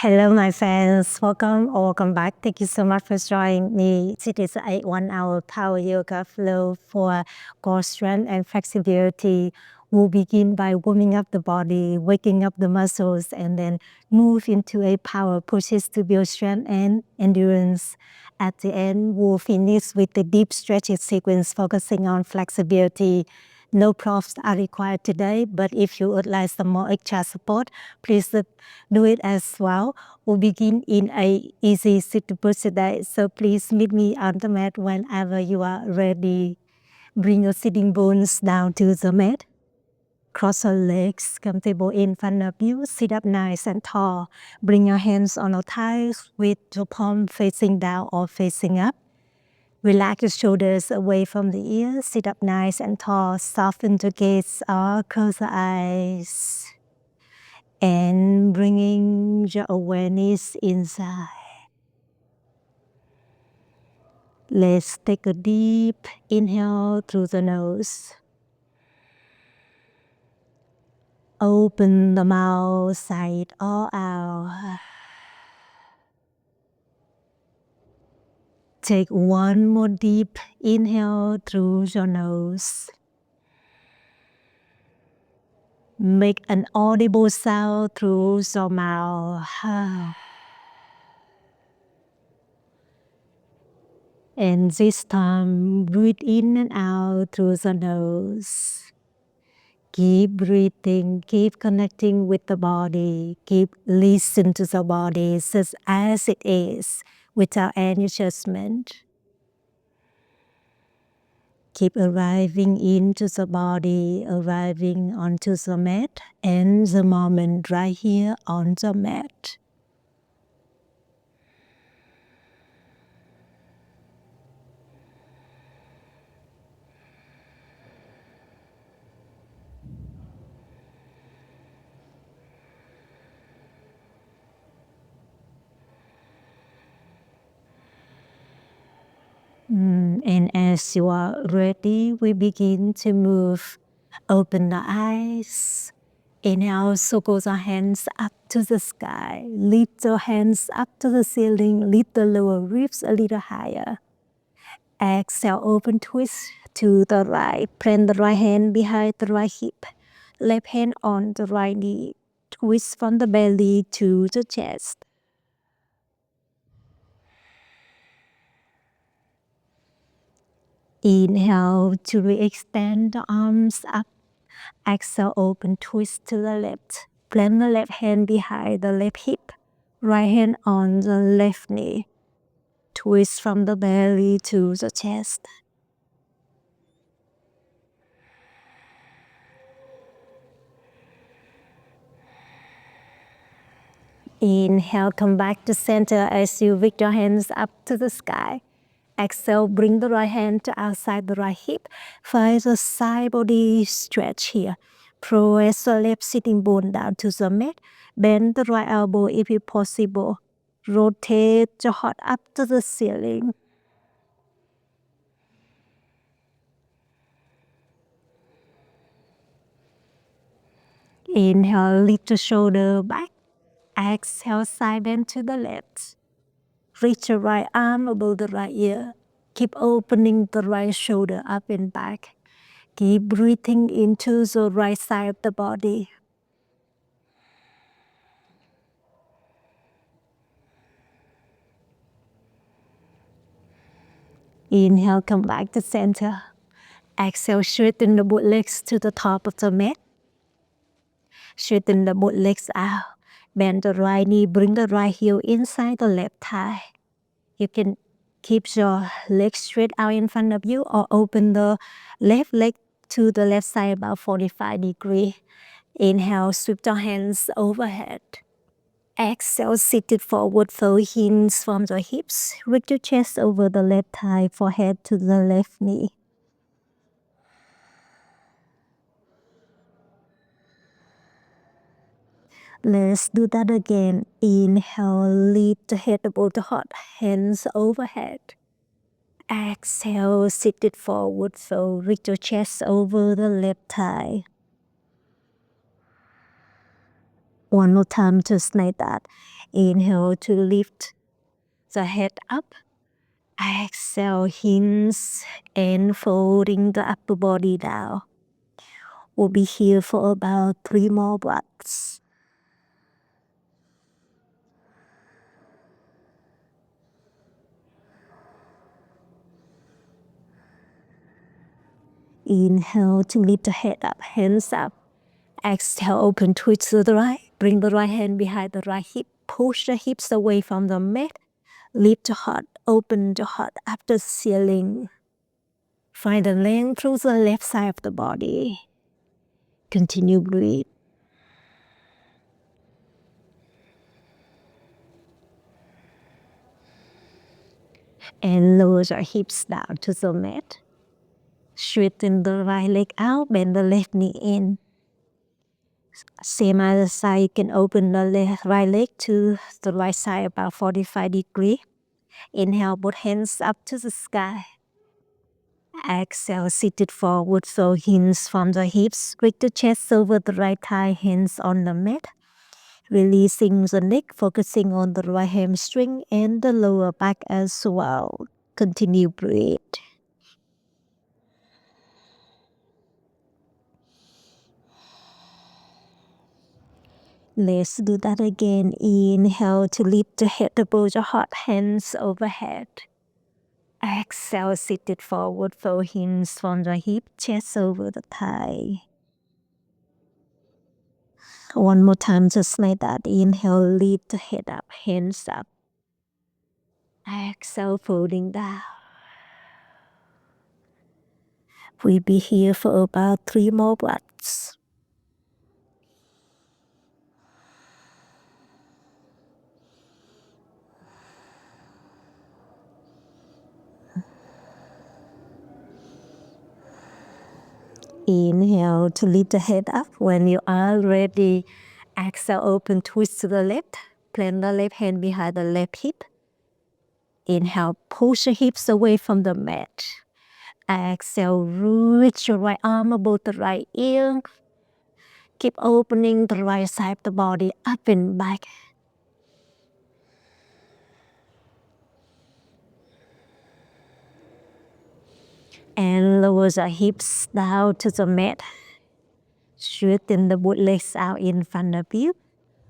Hello, my friends. Welcome or welcome back. Thank you so much for joining me. It is a 1 hour power yoga flow for core strength and flexibility. We'll begin by warming up the body, waking up the muscles, and then move into a power pushes to build strength and endurance. At the end, we'll finish with the deep stretching sequence focusing on flexibility. No props are required today, but if you would like some more extra support, please do it as well. We'll begin in a easy sit push today, so please meet me on the mat whenever you are ready. Bring your sitting bones down to the mat. Cross your legs comfortable in front of you. Sit up nice and tall. Bring your hands on your thighs with your palm facing down or facing up. Relax your shoulders away from the ears. Sit up nice and tall. Soften the gaze or close the eyes. And bringing your awareness inside. Let's take a deep inhale through the nose. Open the mouth, sigh it all out. Take one more deep inhale through your nose. Make an audible sound through your mouth. And this time, breathe in and out through the nose. Keep breathing, keep connecting with the body, keep listening to the body just as it is, without any judgment. Keep arriving into the body, arriving onto the mat, and the moment right here on the mat. And as you are ready, we begin to move. Open the eyes. Inhale, circle the hands up to the sky. Lift your hands up to the ceiling. Lift the lower ribs a little higher. Exhale, open twist to the right. Plant the right hand behind the right hip. Left hand on the right knee. Twist from the belly to the chest. Inhale to re-extend the arms up. Exhale, open twist to the left. Plant the left hand behind the left hip. Right hand on the left knee. Twist from the belly to the chest. Inhale, come back to center as you lift your hands up to the sky. Exhale, bring the right hand to outside the right hip. Find the side body stretch here. Press the left sitting bone down to the mat. Bend the right elbow if it's possible. Rotate your heart up to the ceiling. Inhale, lift the shoulder back. Exhale, side bend to the left. Reach your right arm above the right ear. Keep opening the right shoulder up and back. Keep breathing into the right side of the body. Inhale, come back to center. Exhale, straighten the both legs to the top of the mat. Straighten the both legs out. Bend the right knee, bring the right heel inside the left thigh. You can keep your legs straight out in front of you or open the left leg to the left side about 45 degrees. Inhale, sweep your hands overhead. Exhale, sit it forward, fold hands from the hips. Reach your chest over the left thigh, forehead to the left knee. Let's do that again. Inhale, lift the head above the heart, hands overhead. Exhale, sit it forward, fold, reach your chest over the left thigh. One more time, just like that. Inhale to lift the head up. Exhale, hinge and folding the upper body down. We'll be here for about 3 more breaths. Inhale to lift the head up, hands up. Exhale, open twist to the right. Bring the right hand behind the right hip. Push the hips away from the mat. Lift the heart, open the heart up the ceiling. Find the length through the left side of the body. Continue breathe. And lower your hips down to the mat. Straighten the right leg out, bend the left knee in. Same other side, you can open the right leg to the right side about 45 degrees. Inhale, both hands up to the sky. Exhale, seated forward, so hinge from the hips. Reach the chest over the right thigh, hands on the mat. Releasing the neck, focusing on the right hamstring and the lower back as well. Continue breathe. Let's do that again. Inhale to lift the head above your heart, hands overhead. Exhale, seated forward, fold hinge from the hip, chest over the thigh. One more time, just like that. Inhale, lift the head up, hands up. Exhale, folding down. We'll be here for about 3 more breaths. Inhale to lift the head up. When you are ready, exhale, open, twist to the left. Plant the left hand behind the left hip. Inhale, push the hips away from the mat. Exhale, reach your right arm above the right ear. Keep opening the right side of the body up and back. And lower the hips down to the mat. Straighten the both legs out in front of you.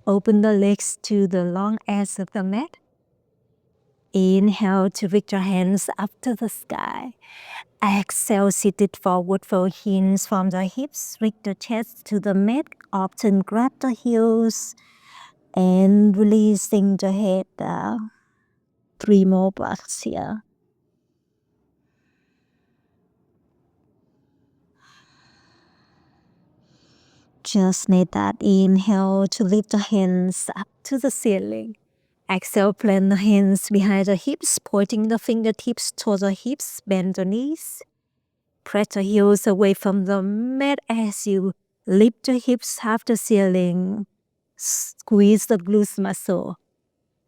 Open the legs to the long edge of the mat. Inhale to reach your hands up to the sky. Exhale, seated forward, fold hinge from the hips. Reach the chest to the mat. Often grab the heels and releasing the head down. 3 more breaths here. Just like that. Inhale to lift the hands up to the ceiling. Exhale, plant the hands behind the hips, pointing the fingertips towards the hips, bend the knees. Press the heels away from the mat as you lift the hips half the ceiling. Squeeze the glutes muscle.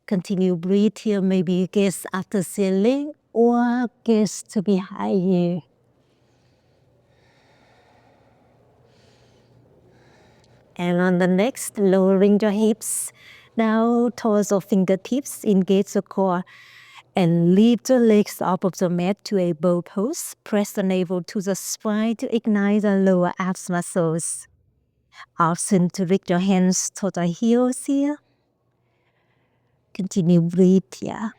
Continue breathe here, maybe gaze at the ceiling or gaze to behind you. And on the next, lowering your hips down towards the fingertips, engage the core. And lift the legs off of the mat to a bow pose. Press the navel to the spine to ignite the lower abs muscles. Option to reach your hands to the heels here. Continue breathe here.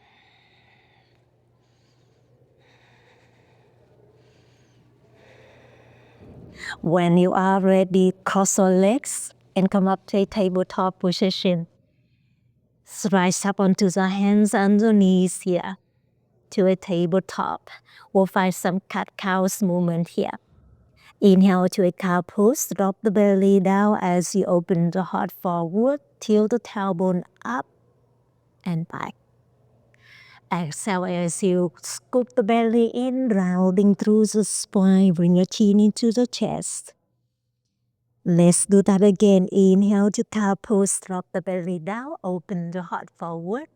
When you are ready, cross your legs and come up to a tabletop position. Rise up onto the hands and the knees here to a tabletop. We'll find some cat-cows movement here. Inhale to a cow pose. Drop the belly down as you open the heart forward. Tilt the tailbone up and back. Exhale as you scoop the belly in, rounding through the spine. Bring your chin into the chest. Let's do that again. Inhale to cow pose. Drop the belly down. Open the heart forward.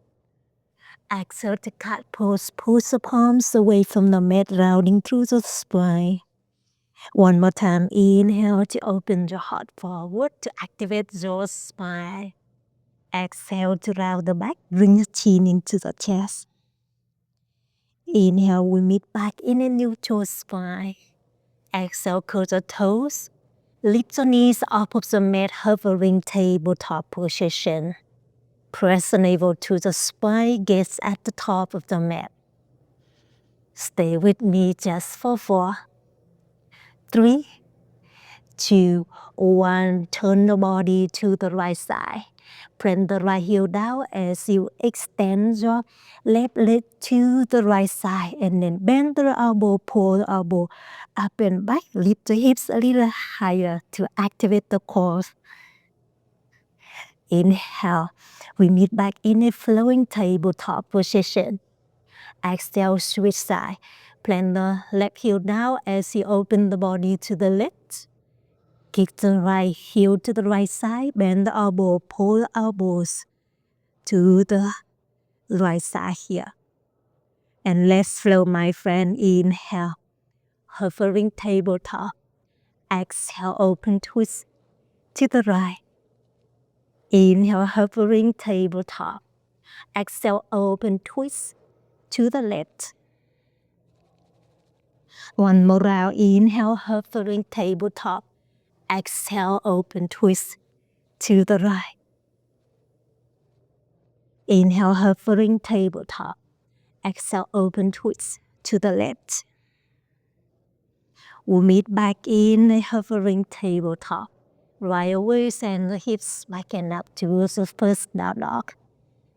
Exhale to cat pose. Push the palms away from the mat, rounding through the spine. One more time. Inhale to open your heart forward to activate your spine. Exhale to round the back. Bring your chin into the chest. Inhale, we meet back in a neutral spine. Exhale, curl the toes. Lift the knees up of the mat, hovering tabletop position. Press the navel to the spine, gaze at the top of the mat. Stay with me just for 4, 3, 2, 1. Turn the body to the right side. Plant the right heel down as you extend your left leg to the right side, and then bend the elbow, pull the elbow up and back. Lift the hips a little higher to activate the core. Inhale, we meet back in a flowing tabletop position. Exhale, switch side. Plant the left heel down as you open the body to the left. Kick the right heel to the right side. Bend the elbow, pull the elbows to the right side here. And let's flow, my friend. Inhale, hovering tabletop. Exhale, open twist to the right. Inhale, hovering tabletop. Exhale, open twist to the left. One more round. Inhale, hovering tabletop. Exhale, open twist to the right. Inhale, hovering tabletop. Exhale, open twist to the left. We'll meet back in a hovering tabletop. Right away, send the hips back and up to the first down dog.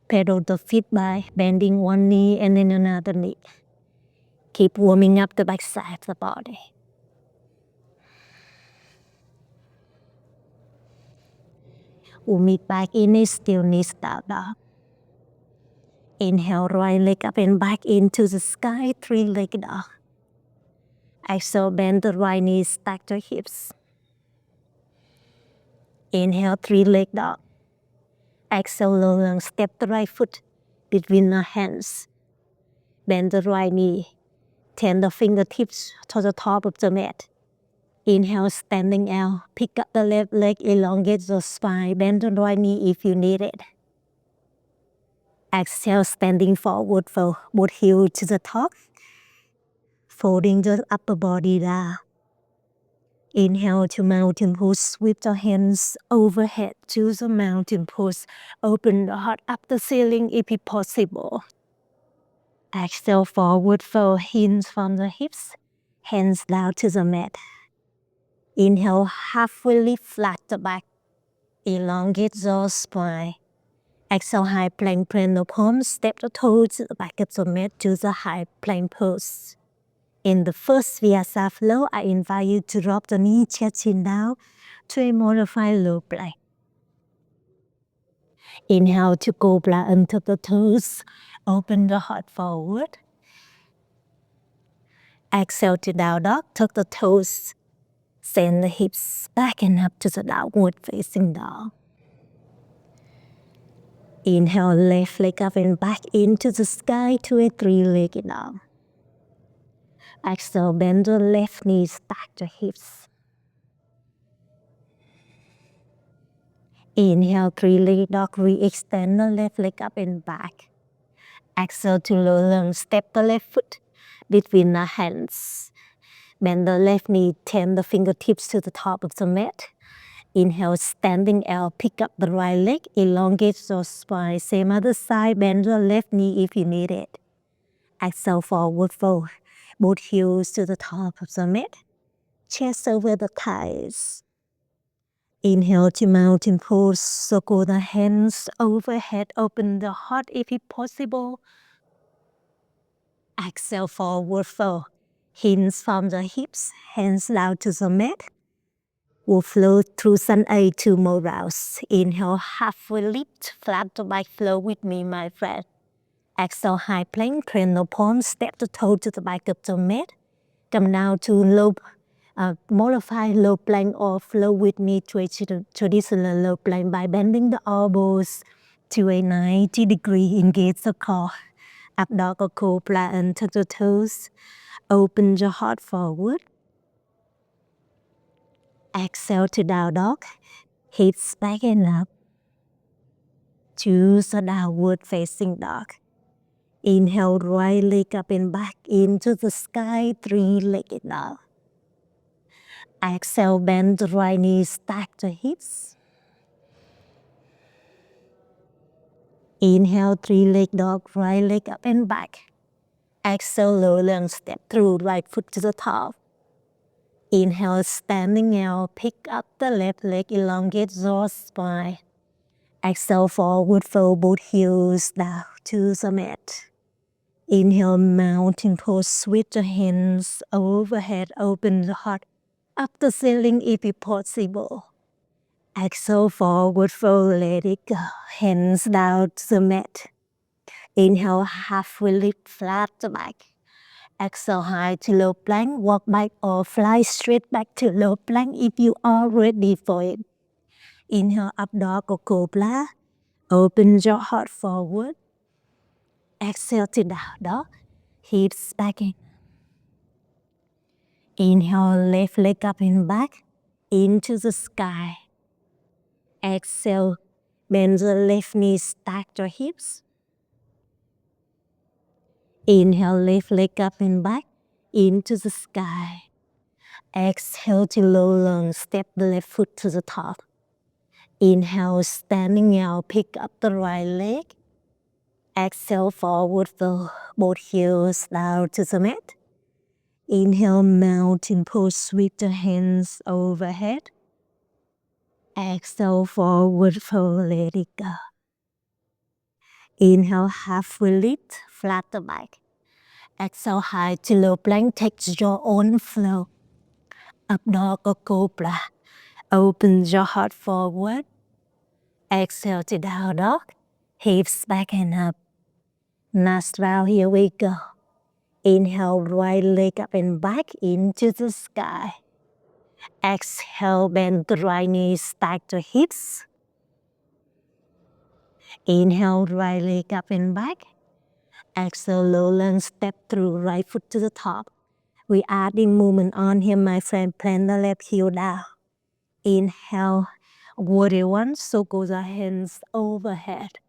Pedal the feet by bending one knee and then another knee. Keep warming up the back side of the body. We'll meet back in a still knees down dog. Inhale, right leg up and back into the sky, 3-legged dog. Exhale, bend the right knee, stack the hips. Inhale, 3-legged dog. Exhale, low lunge, step the right foot between the hands. Bend the right knee. Turn the fingertips to the top of the mat. Inhale, standing out. Pick up the left leg, elongate the spine. Bend the right knee if you need it. Exhale, standing forward, fold both heels to the top. Folding the upper body down. Inhale to mountain pose. Sweep the hands overhead to the mountain pose. Open the heart up the ceiling if it's possible. Exhale, forward fold, hinge from the hips. Hands down to the mat. Inhale, halfway lift, flat the back. Elongate the spine. Exhale, high plank, plant the palms. Step the toes to the back of the mat to the high plank pose. In the first vinyasa flow, I invite you to drop the knee, chest chin down to a modified low plank. Inhale to cobra under the toes. Open the heart forward. Exhale to down dog. Tuck the toes. Send the hips back and up to the downward facing dog. Inhale, left leg up and back into the sky to a 3-legged dog. Exhale, bend the left knee, stack the hips. Inhale, 3-legged dog, re-extend the left leg up and back. Exhale to low lunge, step the left foot between the hands. Bend the left knee, turn the fingertips to the top of the mat. Inhale, standing L, pick up the right leg, elongate your spine. Same other side, bend the left knee if you need it. Exhale, forward fold. Both heels to the top of the mat. Chest over the thighs. Inhale to mountain pose. Circle the hands overhead. Open the heart if it's possible. Exhale, forward fold. Hinge from the hips. Hands down to the mat. We'll flow through sun A 2 more rounds. Inhale, halfway lift, flat the back, flow with me, my friend. Exhale, high plank, plant the palms, step the toe to the back of the mat. Come down to low, modified low plank or flow with me to a traditional low plank by bending the elbows to a 90 degree, engage the core. Up dog or cobra under the toes. Open your heart forward. Exhale to down dog. Hips back and up. Choose a downward facing dog. Inhale, right leg up and back into the sky, three-legged dog. Exhale, bend the right knee, stack the hips. Inhale, three-legged dog, right leg up and back. Exhale, low lunge, step through, right foot to the top. Inhale, standing out, pick up the left leg, elongate your spine. Exhale, forward fold both heels down to the mat. Inhale, mountain pose, switch the hands overhead, open the heart up the ceiling if possible. Exhale, forward fold, let it go. Hands down to the mat. Inhale, halfway lift, flat the back. Exhale, high to low plank, walk back or fly straight back to low plank if you are ready for it. Inhale, up dog or cobra. Open your heart forward. Exhale to down dog. Hips back in. Inhale, left leg up and back into the sky. Exhale, bend the left knee, stack your hips. Inhale, left leg up and back into the sky. Exhale to low lunge, step the left foot to the top. Inhale, standing out, pick up the right leg. Exhale, forward fold, both heels down to the mat. Inhale, mountain pose, sweep the hands overhead. Exhale, forward fold, let it go. Inhale, halfway lift, flat the back. Exhale, high to low plank, take your own flow. Up dog or cobra. Open your heart forward. Exhale to down dog. Hips back and up. Last round, here we go. Inhale, right leg up and back into the sky. Exhale, bend the right knee, stack the hips. Inhale, right leg up and back. Exhale, low lunge, step through, right foot to the top. We adding movement on here, my friend. Plant the left heel down. Inhale, warrior one, circle the hands overhead.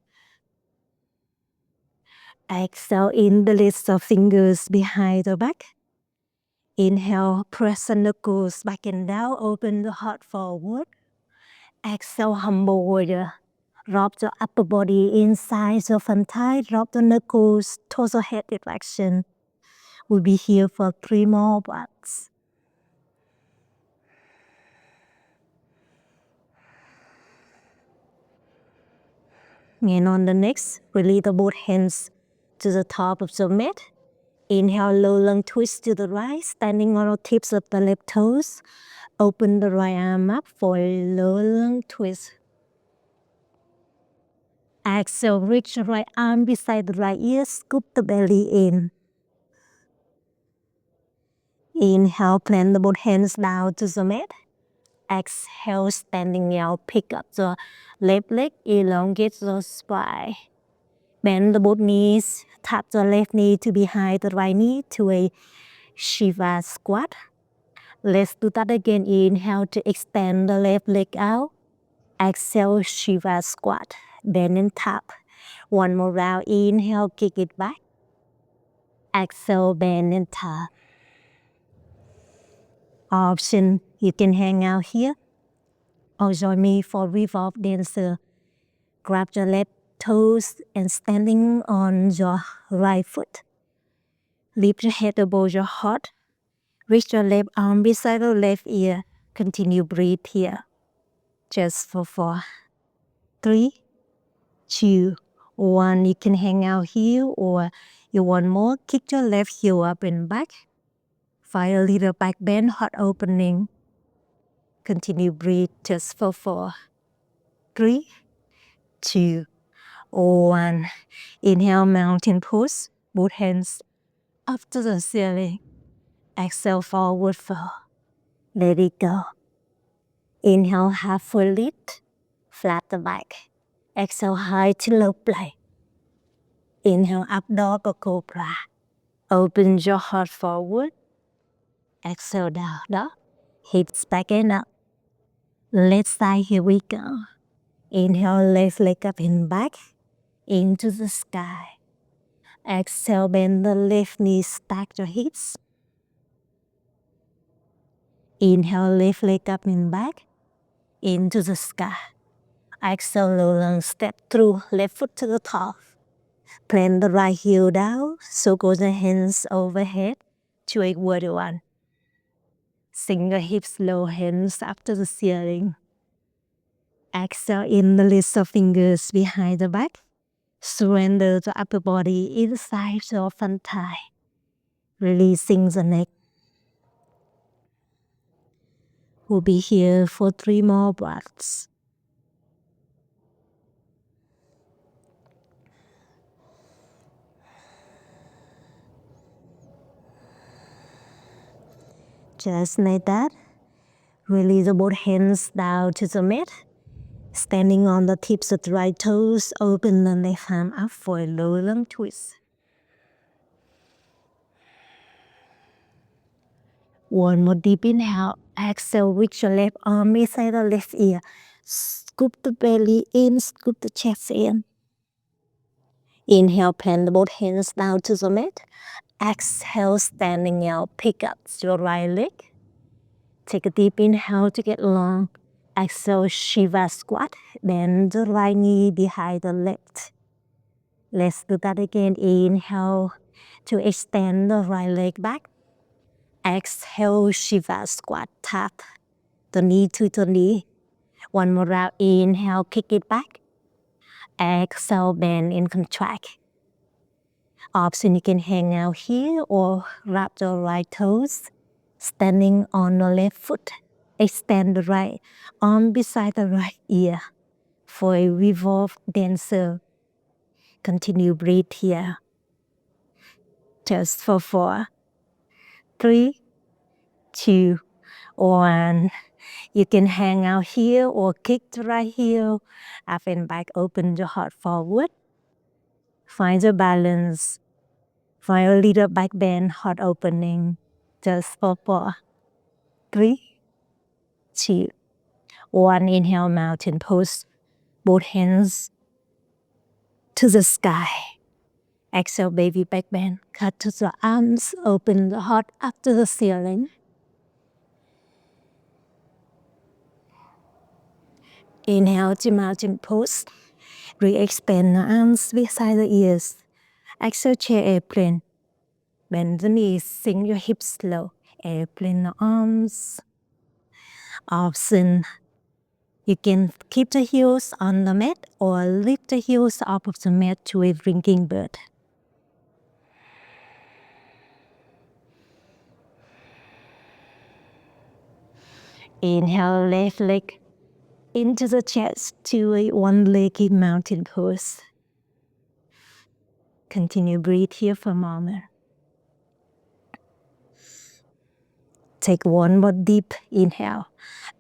Exhale, in the list of fingers behind the back. Inhale, press the knuckles back and down, open the heart forward. Exhale, humble warrior. Drop the upper body inside the front thigh, drop the knuckles, torso head direction. We'll be here for 3 more breaths. And on the next, release the both hands to the top of the mat. Inhale, low lunge twist to the right, standing on the tips of the left toes. Open the right arm up for a low lunge twist. Exhale, reach the right arm beside the right ear, scoop the belly in. Inhale, plant the both hands down to the mat. Exhale, standing out, pick up the left leg, elongate the spine. Bend the both knees, tap the left knee to behind the right knee to a Shiva squat. Let's do that again. Inhale to extend the left leg out. Exhale, Shiva squat. Bend and tap. One more round. Inhale, kick it back. Exhale, bend and tap. Option, you can hang out here or join me for revolve dancer. Grab your left toes and standing on your right foot. Lift your head above your heart. Reach your left arm beside the left ear. Continue breathe here. Just for 4, 3, 2, 1. You can hang out here or you want more. Kick your left heel up and back. Find a little back bend, heart opening. Continue breathe just for 4, 3, 2, 1. Inhale, mountain pose. Both hands up to the ceiling. Exhale, forward fold. Let it go. Inhale, halfway lift. Flat the back. Exhale, high to low plank. Inhale, up dog or cobra. Open your heart forward. Exhale, down dog. Hips back and up. Left side, here we go. Inhale, left leg up and back into the sky. Exhale, bend the left knee, stack your hips. Inhale, left leg up and back into the sky. Exhale, low lunge, step through, left foot to the top. Plant the right heel down, circle the hands overhead to a warrior one. Sink the hips low, hands up to the ceiling. Exhale, in the list of fingers behind the back. Surrender the upper body inside the front thigh. Releasing the neck. We'll be here for 3 more breaths. Just like that. Release the both hands down to the mat. Standing on the tips of the right toes, open the left arm up for a low lunge twist. One more deep inhale. Exhale, reach your left arm beside the left ear. Scoop the belly in, scoop the chest in. Inhale, plant both hands down to the mat. Exhale, standing out, pick up your right leg. Take a deep inhale to get long. Exhale, Shiva squat. Bend the right knee behind the left. Let's do that again. Inhale to extend the right leg back. Exhale, Shiva squat. Tap the knee to the knee. One more round. Inhale, kick it back. Exhale, bend and contract. Option, you can hang out here or wrap the right toes. Standing on the left foot. Extend the right arm beside the right ear for a revolve dancer. Continue breathe here. Just for 4, 3, 2, 1. You can hang out here or kick the right heel up and back. Open your heart forward. Find your balance. Find a little back bend, heart opening. Just for 4, 3, 2, 1. Inhale, mountain pose. Both hands to the sky. Exhale, baby back bend. Cut to the arms. Open the heart up to the ceiling. Inhale to mountain pose. Re-expand the arms beside the ears. Exhale, chair airplane. Bend the knees, sink your hips low. Airplane the arms. Option. You can keep the heels on the mat or lift the heels off of the mat to a drinking bird. Inhale, left leg into the chest to a one-legged mountain pose. Continue breathe here for a moment. Take one more deep inhale.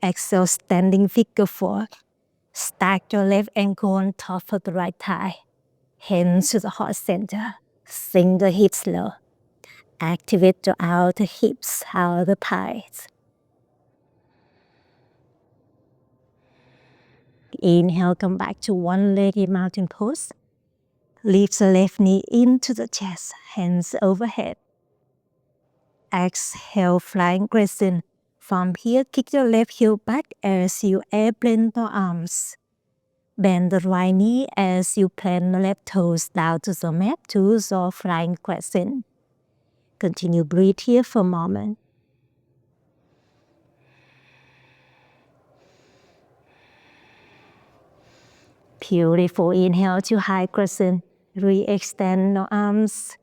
Exhale, standing figure 4. Stack your left ankle on top of the right thigh. Hands to the heart center. Sink the hips low. Activate the outer hips, outer thighs. Inhale, come back to one-legged mountain pose. Lift the left knee into the chest, hands overhead. Exhale, flying crescent. From here, kick your left heel back as you airplane the arms. Bend the right knee as you plant the left toes down to the mat to the flying crescent. Continue breathe here for a moment. Beautiful. Inhale to high crescent. Re-extend the arms.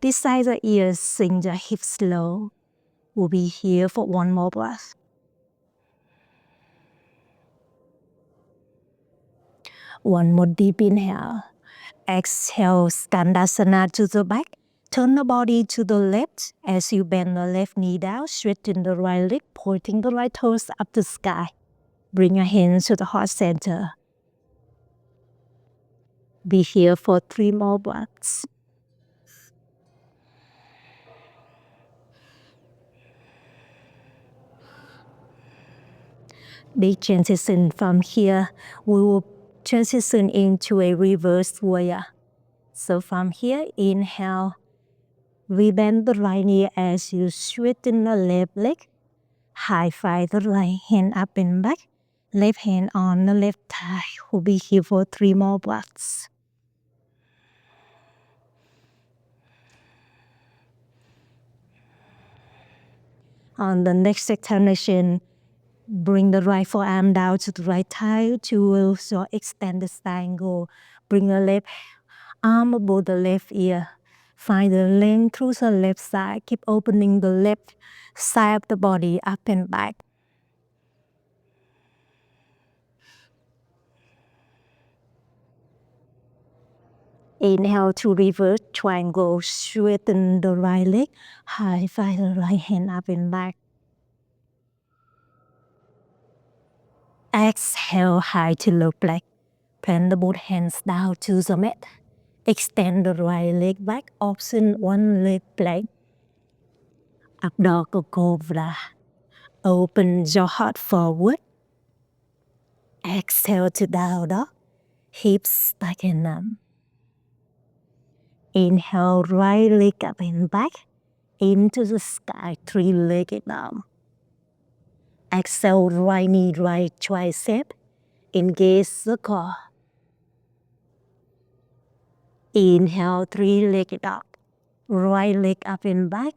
Beside the ears, sink the hips low. We'll be here for one more breath. One more deep inhale. Exhale, Skandasana to the back. Turn the body to the left as you bend the left knee down. Straighten the right leg, pointing the right toes up to the sky. Bring your hands to the heart center. Be here for 3 more breaths. Big transition from here. We will transition into a reverse warrior. So from here, inhale, we bend the right knee as you straighten the left leg. High five the right hand up and back. Left hand on the left thigh. We'll be here for 3 more breaths. On the next exhalation, bring the right forearm down to the right thigh to also extend the triangle. Bring the left arm above the left ear. Find the length through the left side. Keep opening the left side of the body up and back. Inhale to reverse triangle. Straighten the right leg. High five the right hand up and back. Exhale high to low plank. Plant the both hands down to the mat. Extend the right leg back. Option one leg plank. Up dog or cobra. Open your heart forward. Exhale to down dog. Hips back and up. Inhale, right leg up and back. Into the sky, 3-legged dog. Exhale, right knee, right tricep. Engage the core. Inhale, 3-legged dog. Right leg up and back.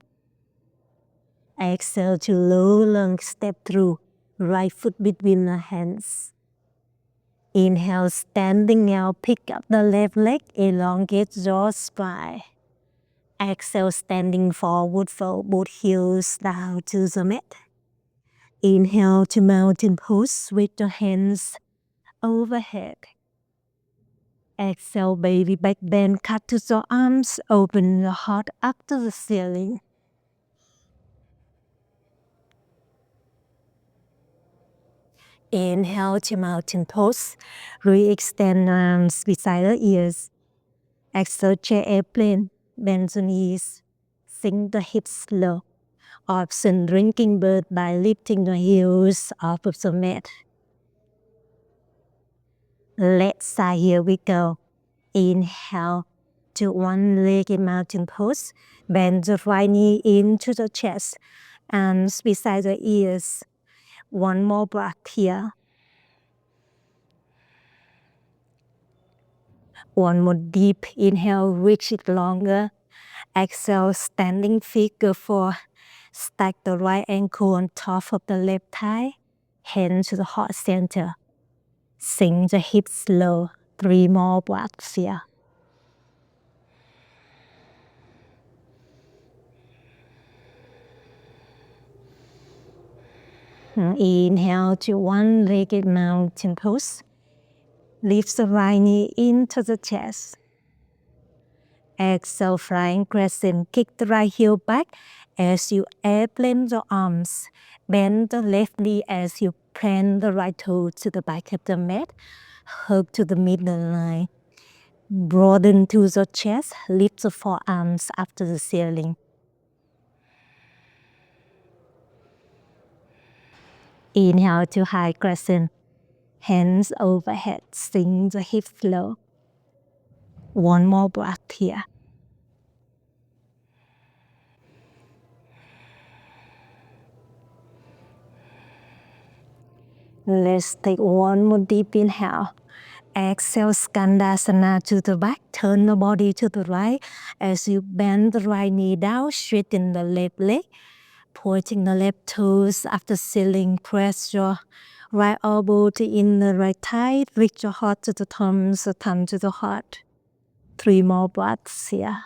Exhale to low lunge, step through. Right foot between the hands. Inhale, standing out, pick up the left leg, elongate your spine. Exhale, standing forward, fold both heels down to the mat. Inhale to mountain pose with your hands overhead. Exhale, baby back bend, cut to your arms, open your heart up to the ceiling. Inhale to mountain pose, re-extend arms beside the ears. Exhale, chair airplane, bend the knees, sink the hips low. Option drinking bird by lifting the heels off of the mat. Left side, here we go. Inhale to one-legged mountain pose. Bend the right knee into the chest, arms beside the ears. One more breath here. One more deep inhale, reach it longer. Exhale, standing figure 4. Stack the right ankle on top of the left thigh. Hand to the heart center. Sink the hips low. 3 more breaths here. Inhale to one-legged mountain pose. Lift the right knee into the chest. Exhale, flying crescent. Kick the right heel back as you airplane the arms. Bend the left knee as you plant the right toe to the back of the mat. Hug to the middle line. Broaden to the chest. Lift the forearms up to the ceiling. Inhale to high crescent. Hands overhead. Sink the hips low. One more breath here. Let's take one more deep inhale. Exhale, Skandasana to the back. Turn the body to the right as you bend the right knee down. Straighten the left leg. Pointing the left toes up the ceiling. Press your right elbow to in the right thigh. Reach your heart to the thumbs, the thumb to the heart. 3 more breaths here.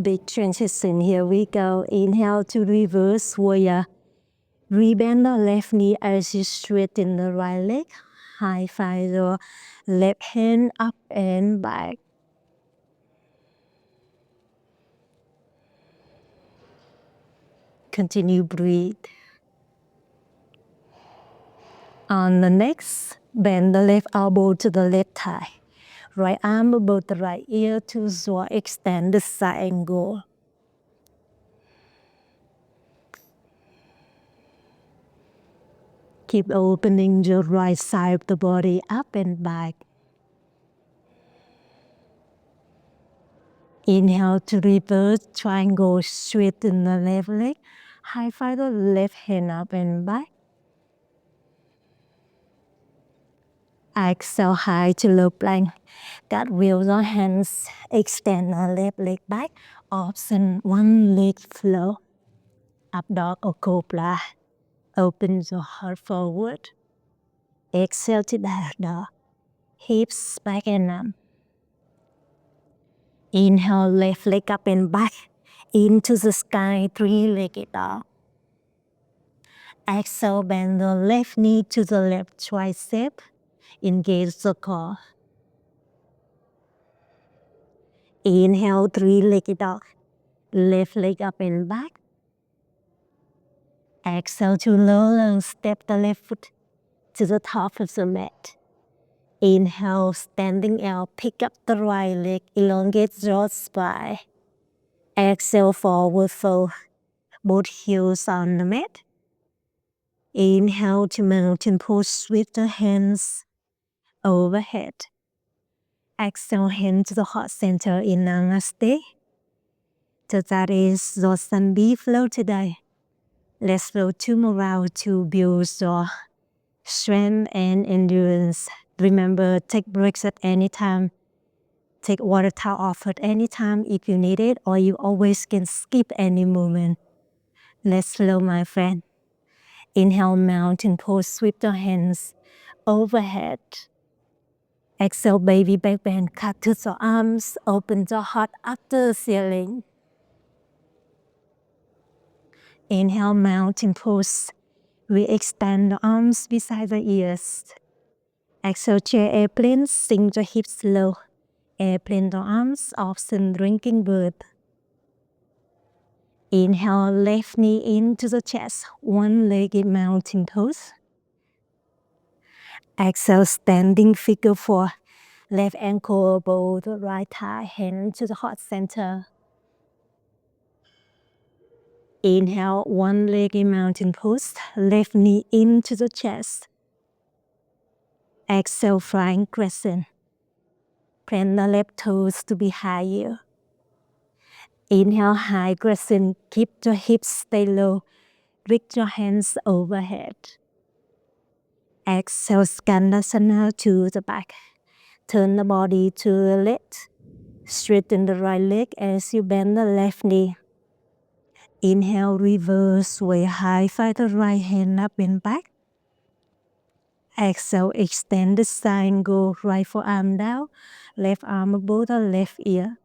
Big transition, here we go. Inhale to reverse warrior. Rebend the left knee as you straighten the right leg. High five your left hand up and back. Continue breathe. On the next, bend the left elbow to the left thigh. Right arm above the right ear to draw, extend the side angle. Keep opening the right side of the body up and back. Inhale to reverse triangle, straighten the left leg. High five the left hand up and back. Exhale high to low plank. Cartwheel the hands, extend the left leg back. Option one leg flow. Up dog or cobra. Open the heart forward. Exhale to down dog. Hips back and up. Inhale, left leg up and back. Into the sky, three-legged dog. Exhale, bend the left knee to the left tricep. Engage the core. Inhale, three-legged dog. Left leg up and back. Exhale to lower, step the left foot to the top of the mat. Inhale, standing L, pick up the right leg, elongate your spine. Exhale, forward fold, both heels on the mat. Inhale to mountain pose, sweep the hands overhead. Exhale, hand to the heart center in Namaste. So that is your Sunday flow today. Let's flow 2 more rounds to build your strength and endurance. Remember, take breaks at any time. Take water towel off at any time if you need it, or you always can skip any movement. Let's flow, my friend. Inhale, mountain pose, sweep the hands overhead. Exhale, baby back bend, cut to the arms, open the heart up to the ceiling. Inhale, mountain pose. We extend the arms beside the ears. Exhale, chair airplane, sink the hips low. Airplane the arms, option drinking bird. Inhale, left knee into the chest, one-legged mountain pose. Exhale, standing figure 4. Left ankle above the right thigh, hand to the heart center. Inhale, one-legged mountain pose, left knee into the chest. Exhale, flying crescent. Plant the left toes to be higher. Inhale, high crescent, keep the hips stay low. Reach your hands overhead. Exhale, Skandasana to the back. Turn the body to the left. Straighten the right leg as you bend the left knee. Inhale, reverse sway high, find the right hand up and back. Exhale, extend the side, go right forearm down, left arm above the left ear.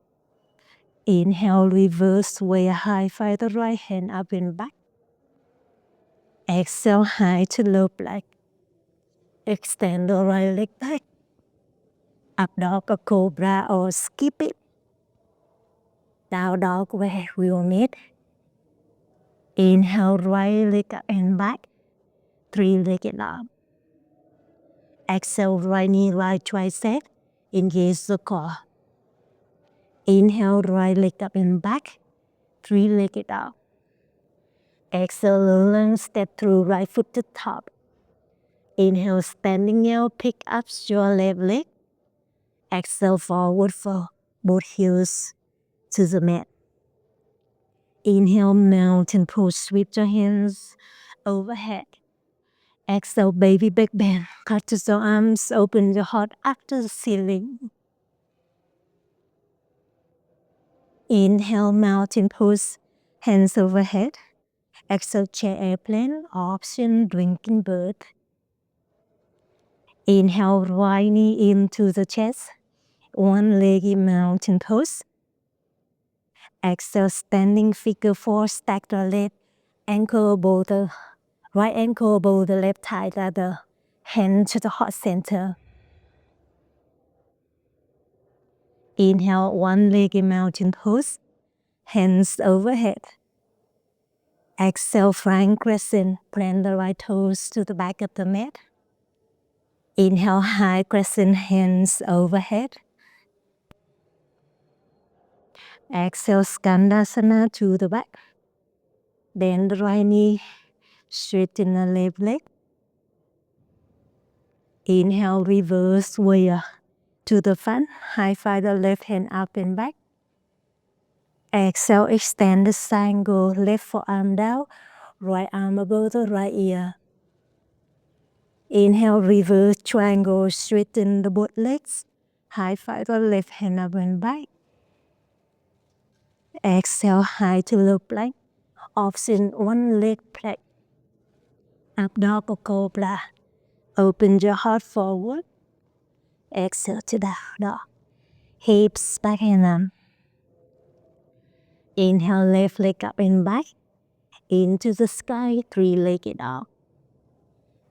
Inhale, reverse sway high, find the right hand up and back. Exhale, high to low plank. Extend the right leg back. Up dog or cobra or skip it. Down dog where we'll meet. Inhale, right leg up and back. Three-legged dog. Exhale, right knee, right tricep. Engage the core. Inhale, right leg up and back. Three-legged dog. Exhale, learn step through right foot to top. Inhale, standing L, pick up your left leg. Exhale, forward fold, both heels to the mat. Inhale, mountain pose, sweep your hands overhead. Exhale, baby back bend, cut to the arms, open your heart up to the ceiling. Inhale, mountain pose, hands overhead. Exhale, chair airplane, option drinking bird. Inhale, right knee into the chest, one-legged mountain pose. Exhale, standing figure 4, stack the left ankle above the right ankle above the left thigh, the hand to the heart center. Inhale, one-legged mountain pose, hands overhead. Exhale, flying crescent, plant the right toes to the back of the mat. Inhale, high crescent, hands overhead. Exhale, Skandasana to the back. Bend the right knee, straighten the left leg. Inhale, reverse warrior to the front. High five the left hand up and back. Exhale, extend the triangle, left forearm down, right arm above the right ear. Inhale, reverse triangle, straighten the both legs. High five the left hand up and back. Exhale, high to low plank. Option one leg plank. Up dog or cobra. Open your heart forward. Exhale to down dog. Hips back and up. Inhale, left leg up and back. Into the sky, three-legged dog.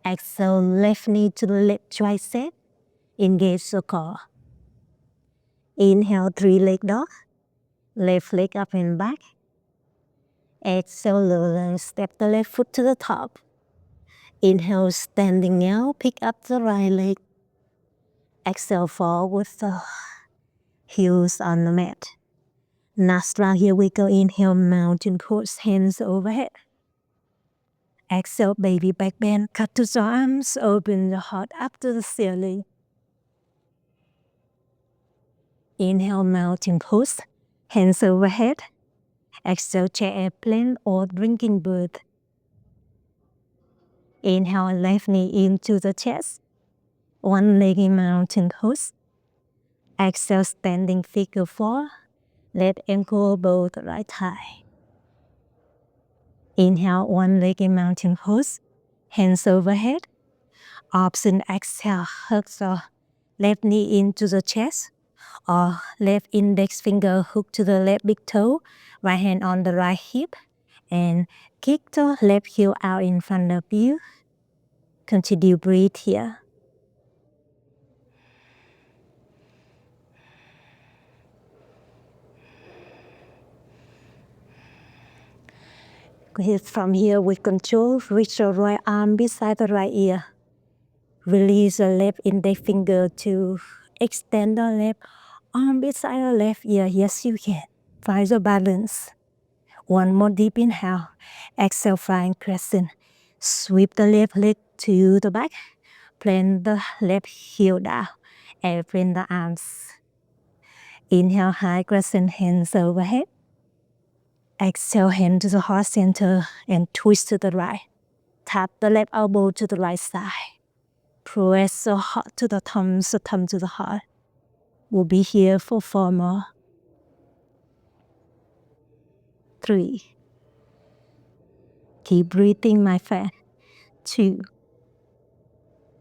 Exhale, left knee to the left tricep. Engage the core. Inhale, three-leg dog. Left leg up and back. Exhale, lower, step the left foot to the top. Inhale, standing now, pick up the right leg. Exhale, fall with the heels on the mat. Next round, here we go. Inhale, mountain pose, hands overhead. Exhale, baby back bend, cut to the arms, open the heart up to the ceiling. Inhale, mountain pose, hands overhead. Exhale, chair airplane or drinking bird. Inhale, left knee into the chest. One leg in mountain pose. Exhale, standing figure four. Left ankle both right thigh. Inhale, one leg in mountain pose. Hands overhead. Option exhale, hug the left knee into the chest. Or left index finger hook to the left big toe. Right hand on the right hip. And kick the left heel out in front of you. Continue breathe here. From here with control, reach the right arm beside the right ear. Release the left index finger to extend the left arm beside the left ear. Yes, you can. Find the balance. One more deep inhale. Exhale, flying crescent. Sweep the left leg to the back. Plant the left heel down. And bring the arms. Inhale, high crescent, hands overhead. Exhale, hand to the heart center and twist to the right. Tap the left elbow to the right side. Press the heart to the thumb to the heart. We'll be here for 4 more. 3. Keep breathing, my friend. 2.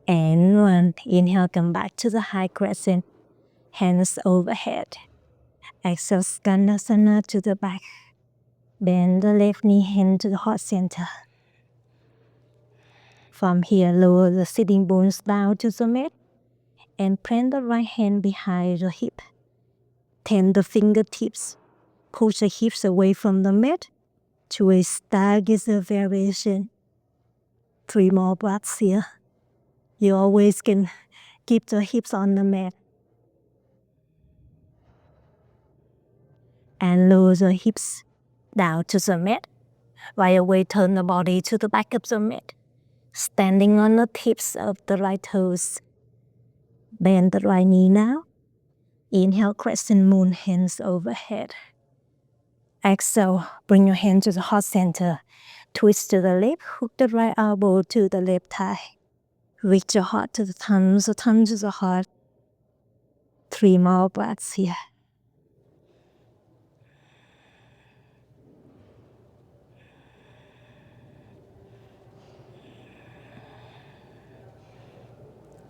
And 1. Inhale, come back to the high crescent. Hands overhead. Exhale, Skandasana to the back. Bend the left knee, hand to the heart center. From here, lower the sitting bones down to the mat. And plant the right hand behind the hip. Tend the fingertips. Push the hips away from the mat. To a stargazer variation. 3 more breaths here. You always can keep the hips on the mat. And lower the hips down to the mat. Right away, turn the body to the back of the mat. Standing on the tips of the right toes. Bend the right knee now. Inhale, crescent moon, hands overhead. Exhale, bring your hand to the heart center. Twist to the left, hook the right elbow to the left thigh. Reach your heart to the thumb to the heart. 3 more breaths here.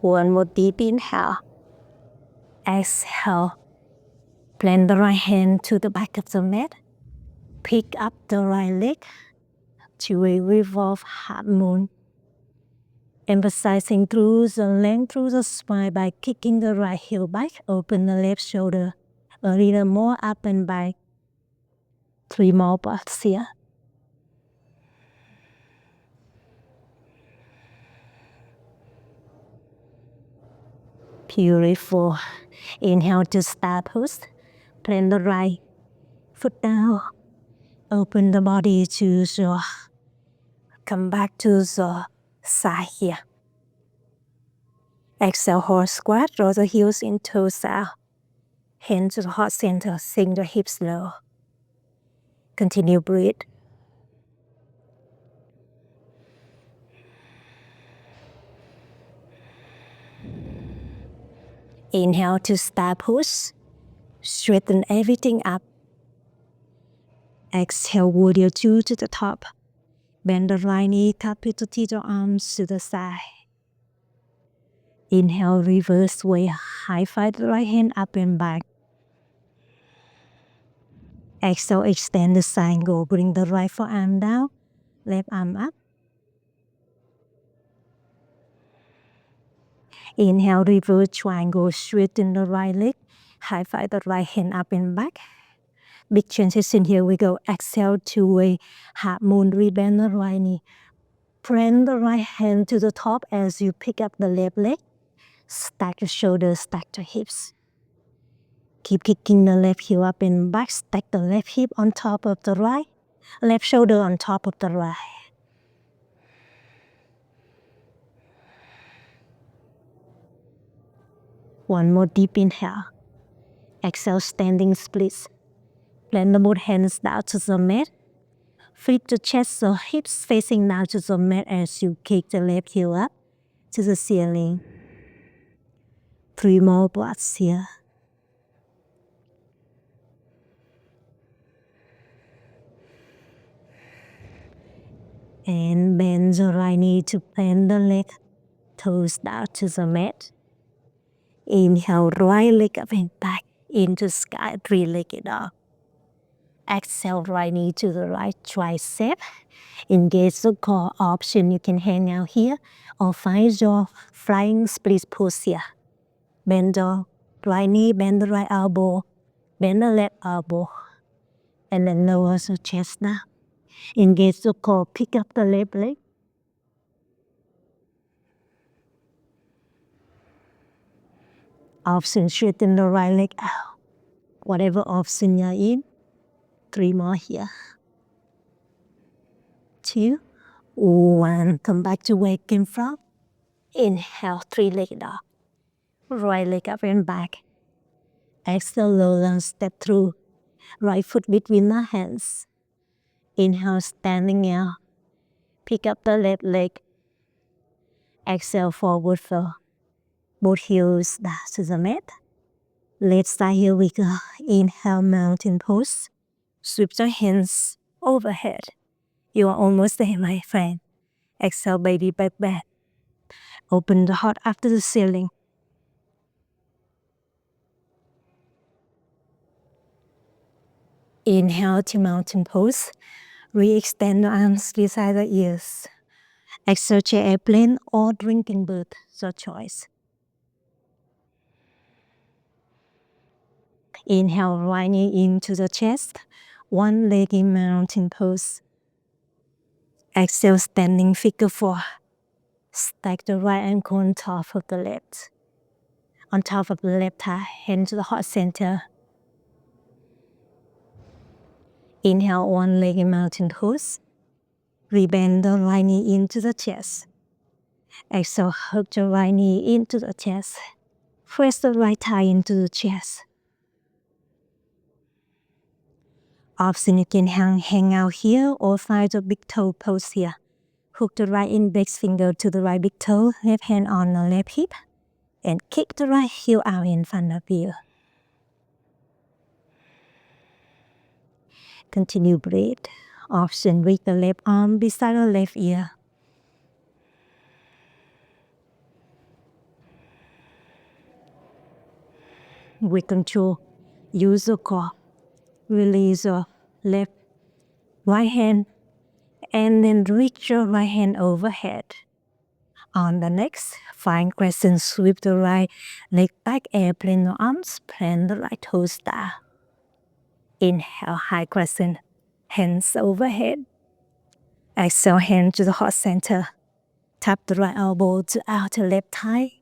One more deep inhale. Exhale. Plant the right hand to the back of the mat. Pick up the right leg to a revolve half moon. Emphasizing through the length through the spine by kicking the right heel back. Open the left shoulder. A little more up and back. 3 more breaths here. Beautiful. Inhale to star pose. Plant the right foot down. Open the body to the, come back to the side here. Exhale, horse squat, draw the heels in, toes out. Hands to the heart center, sink the hips low. Continue breathe. Inhale to star push. Straighten everything up. Exhale, warrior two to the top. Bend the right knee, tap it to the arms to the side. Inhale, reverse way, high five the right hand up and back. Exhale, extend the triangle, bring the right forearm down, left arm up. Inhale, reverse triangle, straighten the right leg, high five the right hand up and back. Big transition, here we go. Exhale, two-way, half moon, rebend the right knee. Bring the right hand to the top as you pick up the left leg. Stack the shoulders, stack the hips. Keep kicking the left heel up and back. Stack the left hip on top of the right. Left shoulder on top of the right. One more deep inhale. Exhale, standing splits. Plant the both hands down to the mat. Flip the chest, so hips facing down to the mat as you kick the left heel up to the ceiling. 3 more breaths here. And bend the right knee to plant the leg, toes down to the mat. Inhale, right leg up and back into sky, three-legged dog. Exhale, right knee to the right tricep. Engage the core option. You can hang out here or find your flying split pose here. Bend the right knee, bend the right elbow, bend the left elbow. And then lower the chest down. Engage the core, pick up the left leg. Option, straighten the right leg out. Whatever option you're in. 3 more here. 2, 1. Come back to where you came from. Inhale, three-legged dog. Right leg up and back. Exhale, low lunge, step through. Right foot between the hands. Inhale, standing out. Pick up the left leg. Exhale, forward fold. Both heels down to the mat. Left side, here we go. Inhale, mountain pose. Sweep the hands overhead. You are almost there, my friend. Exhale, baby back bend. Open the heart up to the ceiling. Inhale to mountain pose. Re-extend the arms beside the ears. Exhale, chair airplane or drinking bird, your choice. Inhale, right knee into the chest. One leg in mountain pose. Exhale, standing figure 4. Stack the right ankle on top of the left. On top of the left thigh, hand to the heart center. Inhale, one leg in mountain pose. Rebend the right knee into the chest. Exhale, hug the right knee into the chest. Press the right thigh into the chest. Option, you can hang out here or find the big toe pose here. Hook the right index finger to the right big toe, left hand on the left hip, and kick the right heel out in front of you. Continue breathe. Option, reach the left arm beside the left ear. With control, use the core. Release your left, right hand, and then reach your right hand overhead. On the next, find crescent, sweep the right leg back, airplane the arms, plant the right toes down. Inhale, high crescent, hands overhead. Exhale, hand to the heart center. Tap the right elbow to outer left thigh.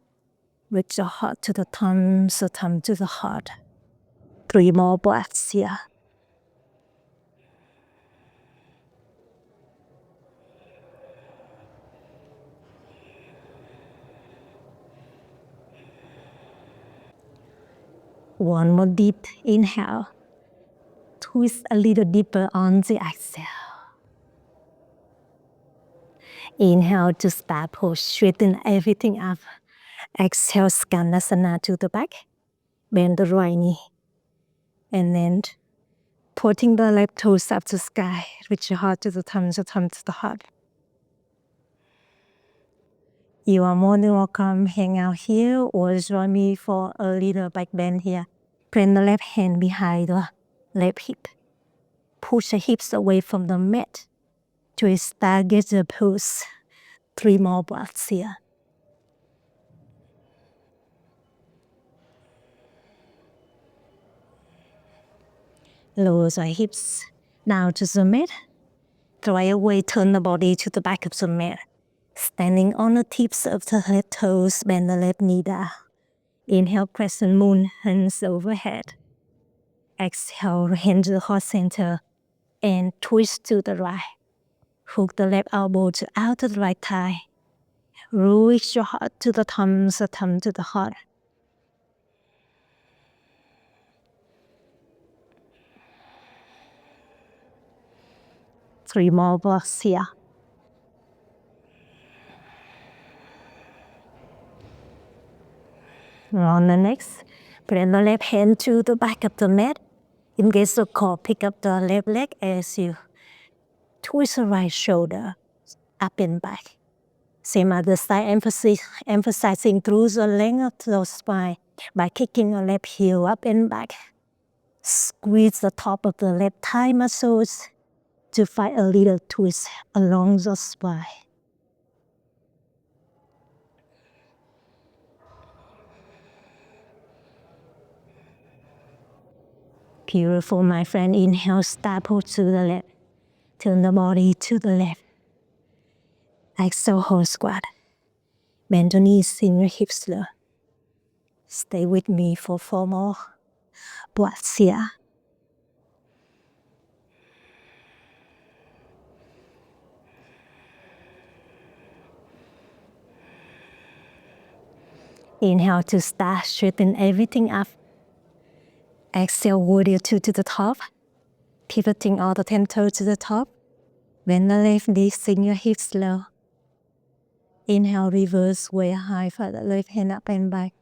Reach the heart to the thumb, so thumb to the heart. 3 more breaths here. One more deep inhale. Twist a little deeper on the exhale. Inhale to start pose, straighten everything up. Exhale, Skandasana to the back. Bend the right knee. And then putting the left toes up to sky. Reach your heart to the thumbs, the thumb to the heart. You are more than welcome. Hang out here or join me for a little back bend here. Bring the left hand behind the left hip. Push the hips away from the mat to a stargazer pose. 3 more breaths here. Lower the hips down to the mat. Try away, turn the body to the back of the mat. Standing on the tips of the head toes, bend the left knee down. Inhale, crescent moon, hands overhead. Exhale, hand to the heart center and twist to the right. Hook the left elbow to out to the right thigh. Reach your heart to the thumbs, the thumb to the heart. Three more breaths here. On the next, bring the left hand to the back of the mat. Engage the core, pick up the left leg as you twist the right shoulder up and back. Same other side, emphasizing through the length of the spine by kicking the left heel up and back. Squeeze the top of the left thigh muscles to find a little twist along the spine. Beautiful, my friend. Inhale, start pose to the left. Turn the body to the left. Exhale, hold squat. Bend the knees, sink your hips low. Stay with me for 4 more breaths here. Inhale to start, straighten everything up. Exhale, warrior 2 to the top. Pivoting all the 10 toes to the top. Bend the left knee, sink your hips low. Inhale, reverse way high for the left hand up and back.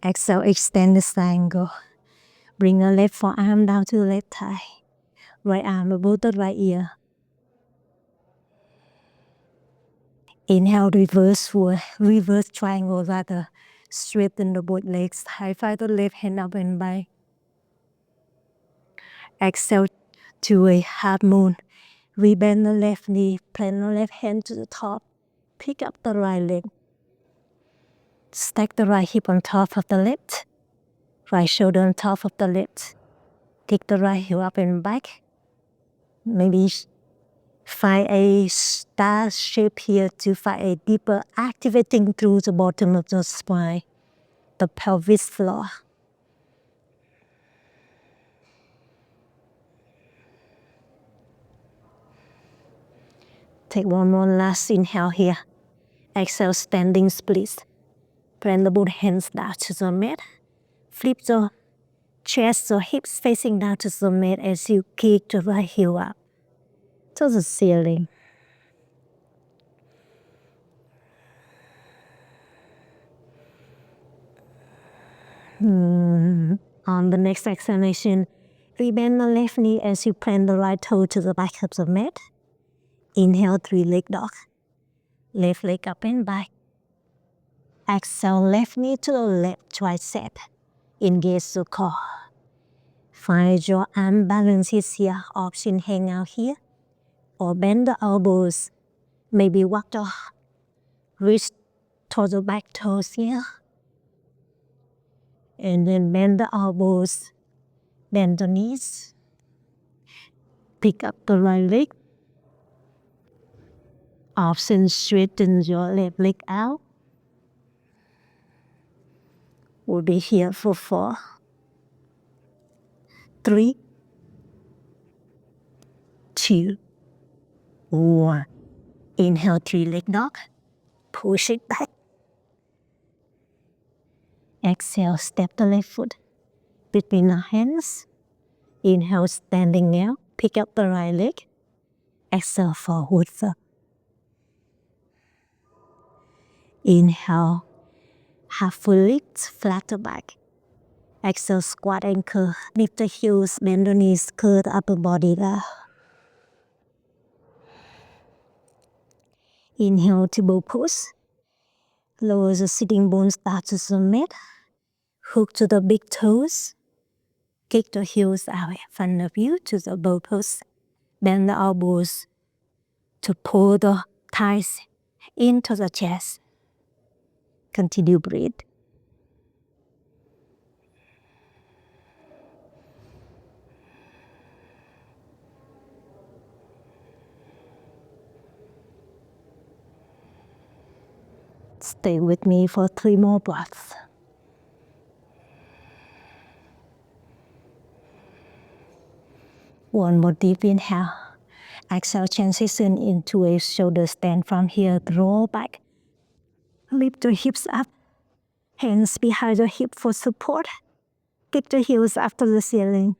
Exhale, extend the triangle. Bring the left forearm down to the left thigh. Right arm above the right ear. Inhale, reverse triangle rather. Straighten the both legs. High five the left hand up and back. Exhale to a half moon. Rebend the left knee. Plant the left hand to the top. Pick up the right leg. Stack the right hip on top of the left. Right shoulder on top of the left. Take the right heel up and back. Maybe find a star shape here to find a deeper activating through the bottom of the spine, the pelvis floor. Take one more last inhale here. Exhale, standing split. Plant the both hands down to the mat. Flip the chest or hips facing down to the mat as you kick the right heel up to the ceiling. On the next exhalation, rebend the left knee as you plant the right toe to the back of the mat. Inhale, 3-leg dog. Left leg up and back. Exhale, left knee to the left tricep. Engage the core. Find your arm balances here. Option hang out here. Or bend the elbows. Maybe walk the wrist towards the back toes here. And then bend the elbows. Bend the knees. Pick up the right leg. Option straighten your left leg out. We'll be here for 4, 3, 2, 1. Inhale, 3-leg dog. Push it back. Exhale, step the left foot between the hands. Inhale, standing now. Pick up the right leg. Exhale, forward fold. Inhale, half full lift, flat the back. Exhale, squat ankle. Lift the heels, bend the knees, curl the upper body down. Inhale to bow pose. Lower the sitting bones down to the mat. Hook to the big toes. Kick the heels out in front of you to the bow pose. Bend the elbows to pull the thighs into the chest. Continue breathe. Stay with me for 3 more breaths. One more deep inhale. Exhale, transition into a shoulder stand from here. Roll back. Lift the hips up. Hands behind the hip for support. Kick the heels up to the ceiling.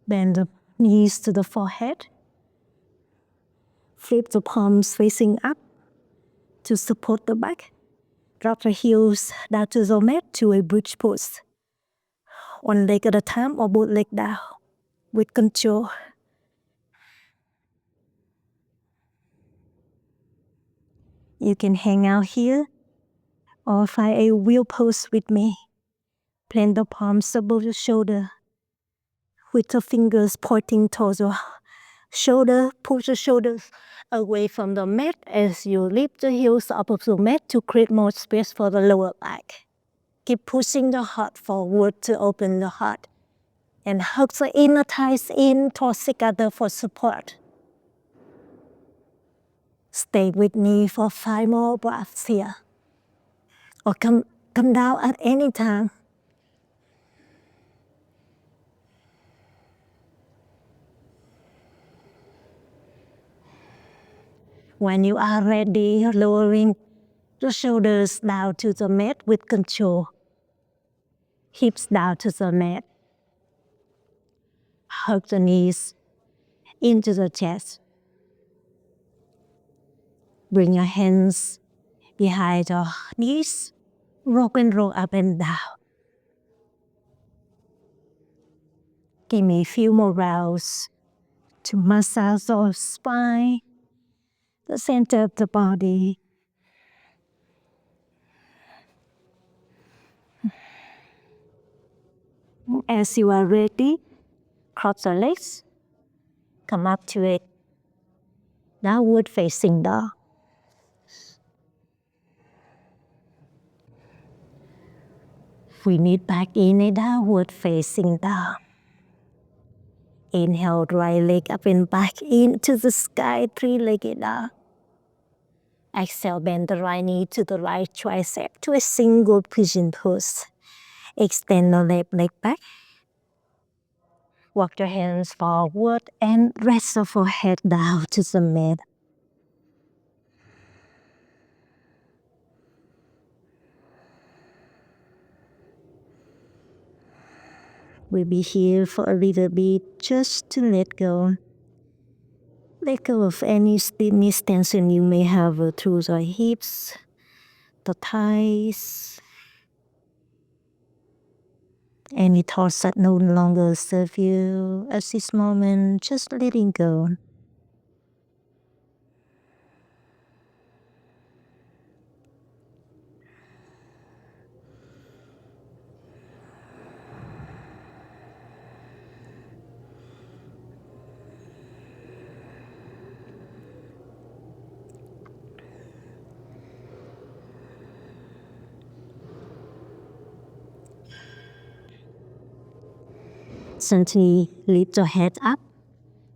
Bend the knees to the forehead. Flip the palms facing up to support the back. Drop the heels down to the mat to a bridge pose. One leg at a time or both legs down with control. You can hang out here or find a wheel pose with me. Plant the palms above the shoulder with the fingers pointing towards the shoulder. Push the shoulders away from the mat as you lift the heels up of the mat to create more space for the lower back. Keep pushing the heart forward to open the heart. And hug the inner thighs in towards each other for support. Stay with me for 5 more breaths here. Or come down at any time. When you are ready, lowering the shoulders down to the mat with control. Hips down to the mat. Hug the knees into the chest. Bring your hands behind the knees. Rock and roll up and down. Give me a few more rounds to massage the spine, the center of the body. As you are ready, cross the legs, come up to it. Downward facing dog. We need back in a downward facing dog. Inhale, right leg up and back into the sky, 3-legged dog. Exhale, bend the right knee to the right tricep to a single pigeon pose. Extend the left leg back. Walk your hands forward and rest the forehead down to the mat. We'll be here for a little bit just to let go. Let go of any stiffness, tension you may have through the hips, the thighs. Any thoughts that no longer serve you at this moment, just letting go. Gently lift your head up.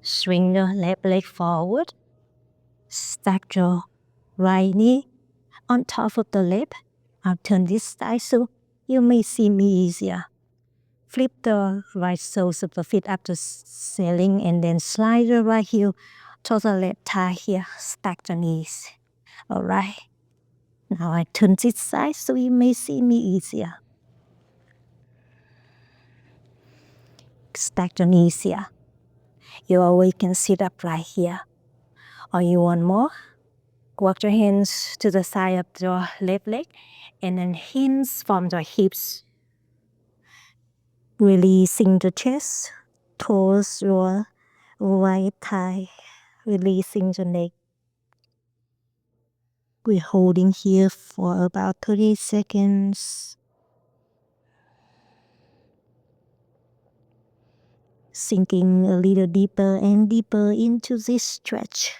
Swing your left leg forward. Stack your right knee on top of the left. I'll turn this side so you may see me easier. Flip the right soles of the feet up to ceiling and then slide the right heel to the left thigh here. Stack the knees. Alright. Now I turn this side so you may see me easier. Stack your knees here. You always can sit up right here. Or you want more? Walk your hands to the side of your left leg and then hands from your hips. Releasing the chest towards your right thigh. Releasing the neck. We're holding here for about 30 seconds. Sinking a little deeper and deeper into this stretch.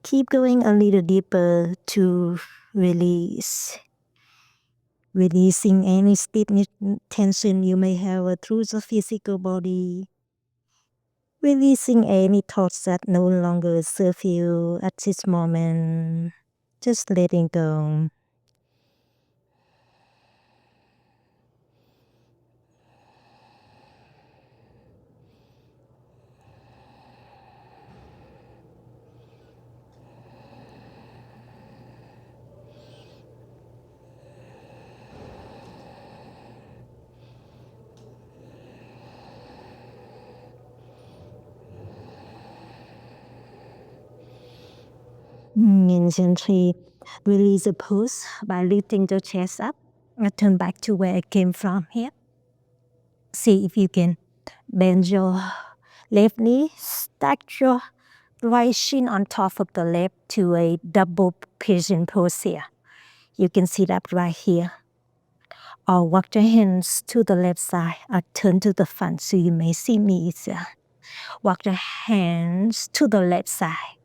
Keep going a little deeper to release. Releasing any stiffness, tension you may have through the physical body. Releasing any thoughts that no longer serve you at this moment. Just letting go. And gently release the pose by lifting the chest up. Turn back to where it came from here. See if you can bend your left knee, stack your right shin on top of the left to a double pigeon pose here. You can sit up right here. Or walk your hands to the left side or turn to the front so you may see me easier. Walk your hands to the left side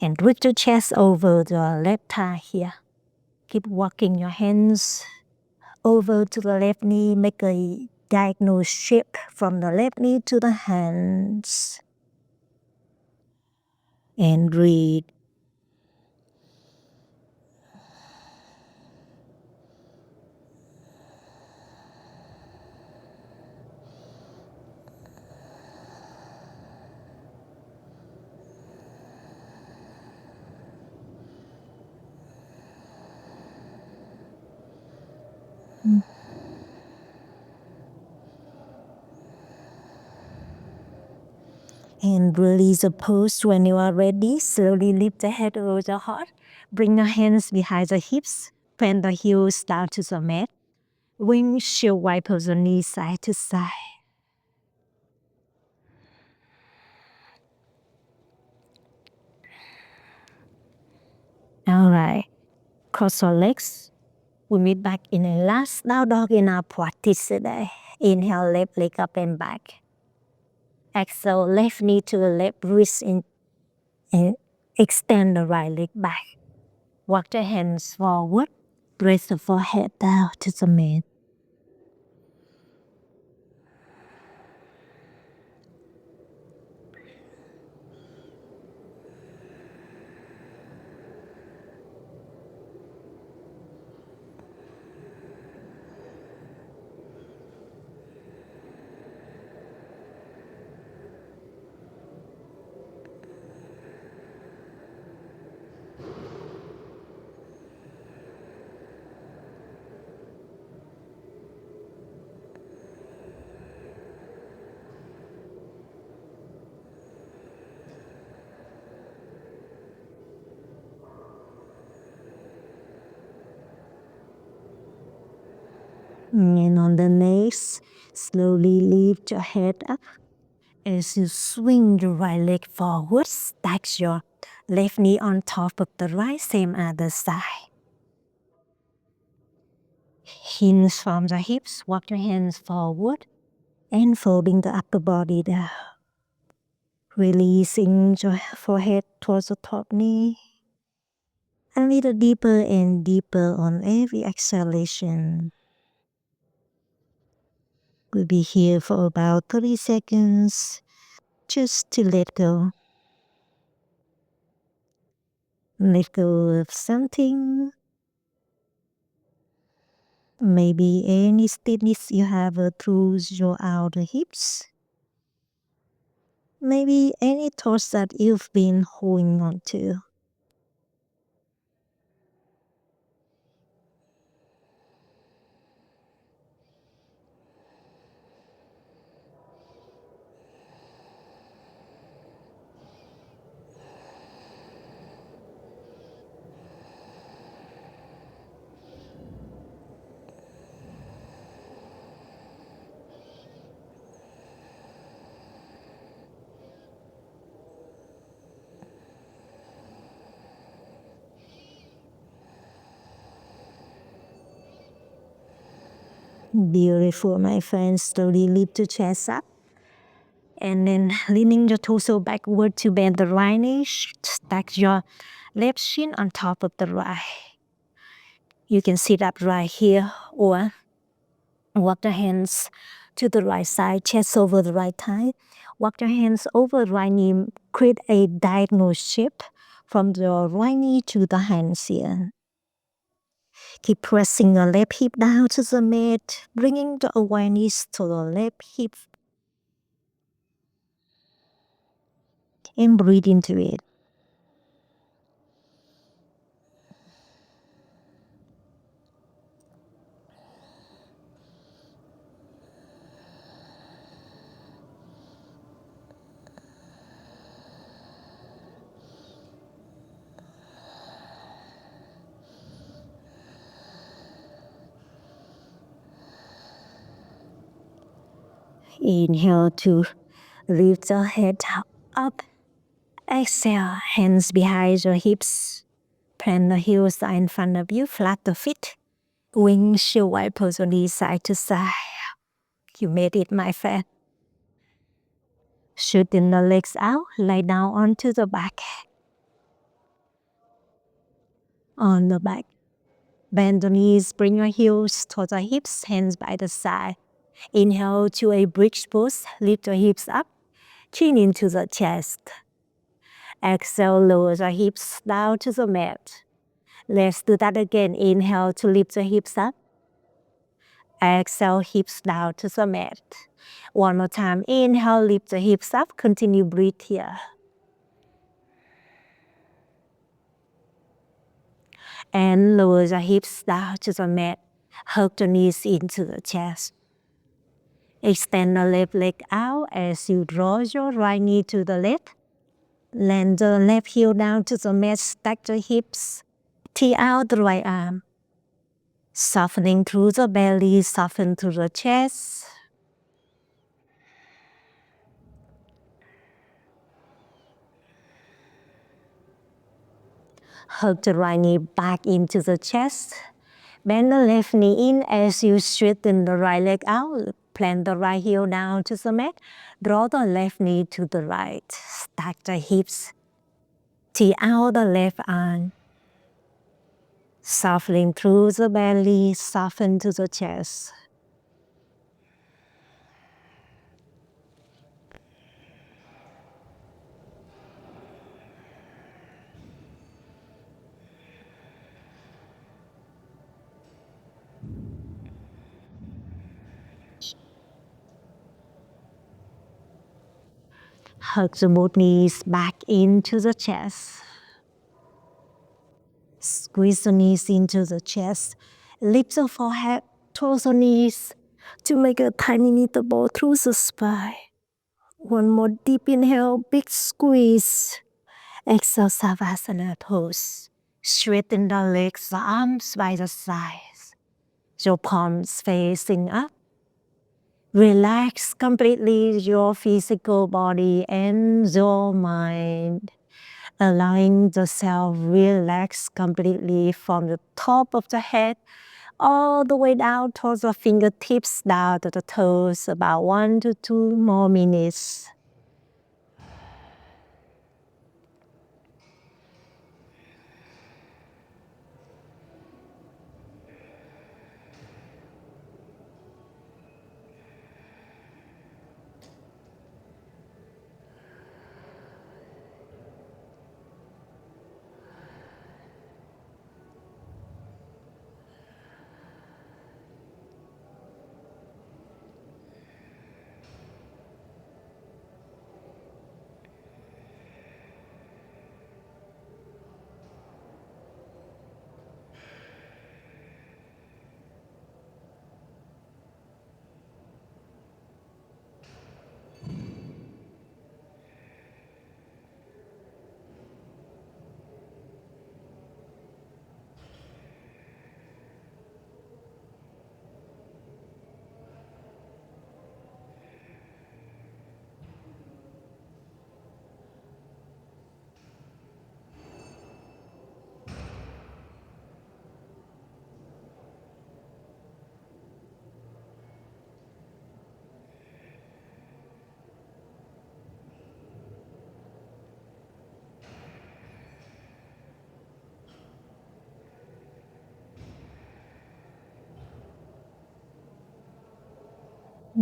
and lift your chest over the left thigh here. Keep walking your hands over to the left knee. Make a diagonal shape from the left knee to the hands. And breathe. And release the pose when you are ready. Slowly lift the head over the heart. Bring your hands behind the hips. Bend the heels down to the mat. Windshield wipers the knees side to side. Alright. Cross your legs. We meet back in a last down dog in our practice today. Inhale, left leg up and back. Exhale, left knee to the left wrist in, and extend the right leg back. Walk the hands forward. Raise the forehead down to the mat. And on the next, slowly lift your head up. As you swing the right leg forward, stack your left knee on top of the right, same other side. Hinge from the hips, walk your hands forward and folding the upper body down. Releasing your forehead towards the top knee. A little deeper and deeper on every exhalation. We'll be here for about 30 seconds just to let go. Let go of something. Maybe any stiffness you have through your outer hips. Maybe any thoughts that you've been holding on to. Beautiful, my friends. Slowly lift the chest up. And then leaning your torso backward to bend the right knee. Stack your left shin on top of the right. You can sit up right here or walk the hands to the right side, chest over the right thigh. Walk your hands over the right knee. Create a diagonal shape from the right knee to the hands here. Keep pressing your left hip down to the mat, bringing the awareness to the left hip. And breathe into it. Inhale to lift the head up. Exhale, hands behind your hips. Plant the heels in front of you, flat the feet. Windshield wipers on the side to side. You made it, my friend. Shooting the legs out, lay down onto the back. On the back. Bend the knees, bring your heels towards the hips, hands by the side. Inhale to a bridge pose, lift the hips up, chin into the chest. Exhale, lower the hips down to the mat. Let's do that again. Inhale to lift the hips up. Exhale, hips down to the mat. One more time. Inhale, lift the hips up. Continue breathe here. And lower the hips down to the mat. Hug the knees into the chest. Extend the left leg out as you draw your right knee to the left. Land the left heel down to the mat. Stack the hips. Tee out the right arm. Softening through the belly, soften through the chest. Hug the right knee back into the chest. Bend the left knee in as you straighten the right leg out. Plant the right heel down to the mat. Draw the left knee to the right. Stack the hips. Tee out the left arm. Softening through the belly, soften to the chest. Hug the both knees back into the chest. Squeeze the knees into the chest. Lift the forehead towards the knees to make a tiny little bow through the spine. One more deep inhale, big squeeze. Exhale, Savasana pose. Straighten the legs, the arms by the sides. Your palms facing up. Relax completely your physical body and your mind. Allowing the self relax completely from the top of the head all the way down towards the fingertips, down to the toes, about 1 to 2 more minutes.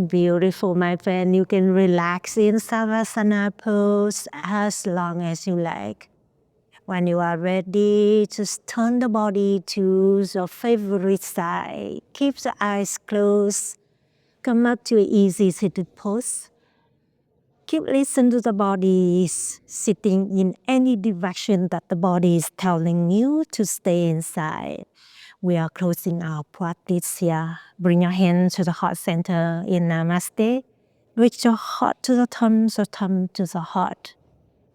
Beautiful, my friend. You can relax in Savasana pose as long as you like. When you are ready, just turn the body to your favorite side. Keep the eyes closed. Come up to an easy seated pose. Keep listening to the body sitting in any direction that the body is telling you to stay inside. We are closing our practice here. Bring your hands to the heart center in Namaste. Reach your heart to the thumbs or thumb to the heart.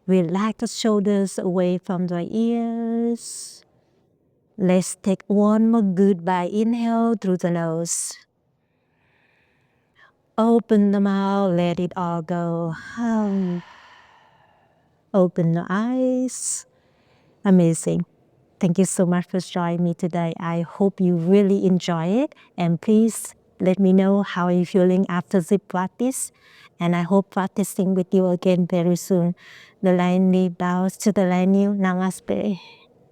Relax the shoulders away from the ears. Let's take one more goodbye inhale through the nose. Open the mouth, let it all go. Open the eyes. Amazing. Thank you so much for joining me today. I hope you really enjoy it. And please let me know how you're feeling after the practice. And I hope practicing with you again very soon. The line bows to the line you. Namaste.